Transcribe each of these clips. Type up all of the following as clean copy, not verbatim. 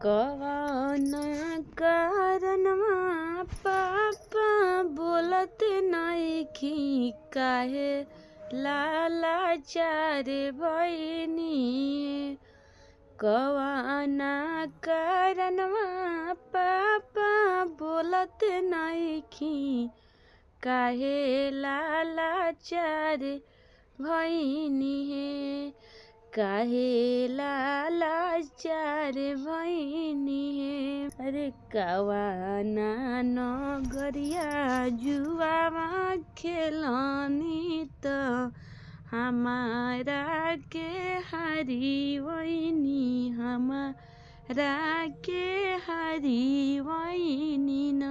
कवन कारणवा पापा बोलत नइखी काहे लाचार भइनी। कवन कारणवा पापा बोलत नइखी काहे लाचार भइनी हे, काहे लाचार भइनी हे। अरे कवाना नगरिया जुआवा खेलनी त हमारा के हरी वैनी, हमारा के हरी वैनी न।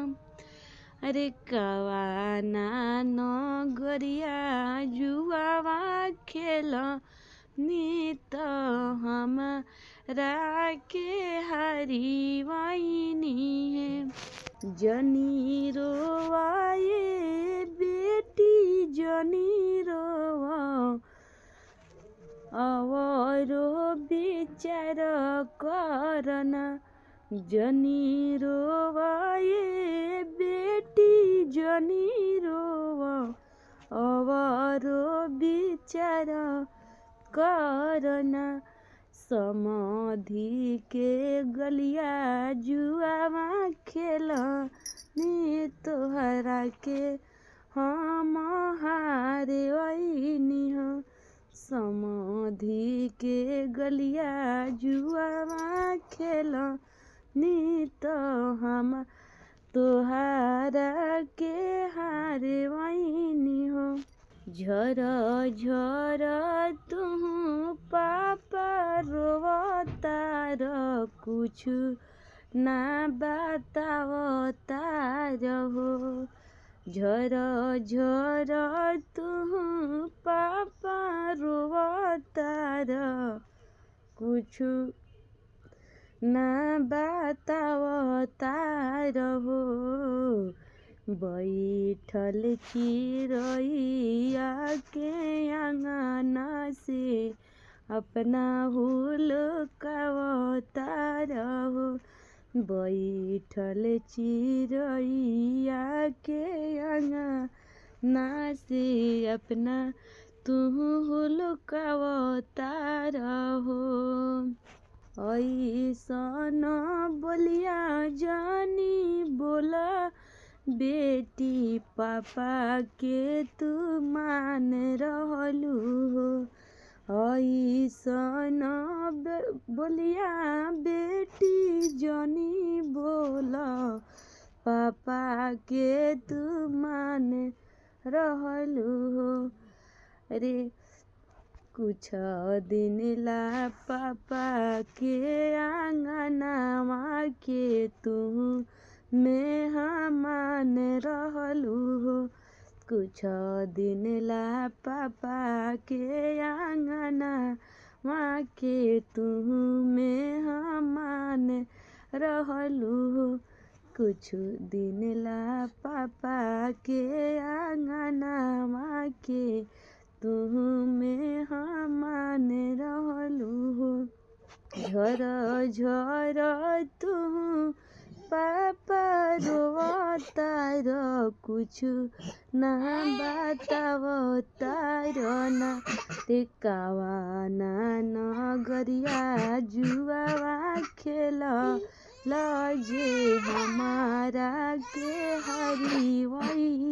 अरे कवाना नगरिया जुआवा खेलनी त हमारा के हरी वैनी है। जनी रोवाए बेटी जनी रोवा, अवरो विचार करना। जनी रोवाए बेटी जनी रोवा, अवरो विचार करना। समाधि के गलिया जुआवा खेलनी तोहरा के हम हारे वैनी हो। समाधि के गलिया जुआवा खेलनी तो हम तोहरा के हारे वैनी हो। झर झर तुहु पापा रोवतार, कुछु ना बतावतार हो। झर झर तुहु पापा रोवतार, कुछु ना बतावतार हो। बैठल चिरैया के आंगना से अपना हुलकावतार हो। बैठल चिरैया के आंगना से अपना तू हुलकावतार हो। ऐसन बोलिया जानी बोला बेटी, पापा के तू मान रहलू हो। ऐसन बोलिया बेटी जनी बोला, पापा के तू मान रहलू हो। अरे कुछ दिन ला पापा के आंगनवा के तू मेहमान रहलू हो। कुछ दिन ला पापा के आंगनवा के तू मेहमान रहलू हो। कुछ दिन ला पापा के आंगनवा के तू मेहमान रहलू हो। झर झर तुहु पापा रोवतार, कुछु ना बतावतार ना। ते कवाना नगरिया जुआवा खेलल जे हमारा के हरी वैनी।